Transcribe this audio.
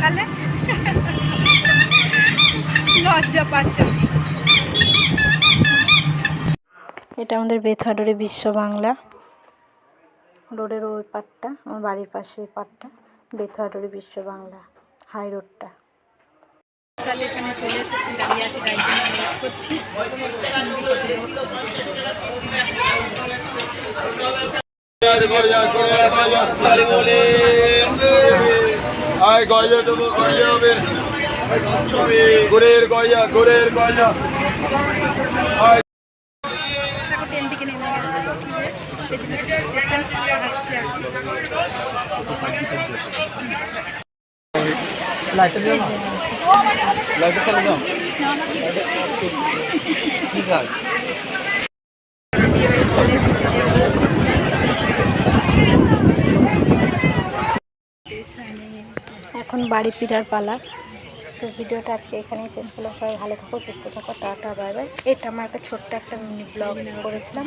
সকালে লজ্জা পাচ্ছে। এটা আমাদের বেথুয়াডোরে বিশ্ব বাংলা রোডের ওই পাটটা, আমার বাড়ির পাশে ওই পাটটা বেথুয়াডোরে বিশ্ব বাংলা হাই রোডটা। এখানে চলে এসেছি, দাঁড়িয়ে আছি, গাড়ির জন্য ওয়েট করছি। ট্রেন দিকে নেমে এখন বাড়ি ফেরার পালা। তো ভিডিওটা আজকে এখানেই শেষ করলাম। সবাই ভালো থাকো, সুস্থ থাকো, টাটা বাই বাই। এটা আমার একটা ছোট্ট একটা মিনি ব্লগ করেছিলাম।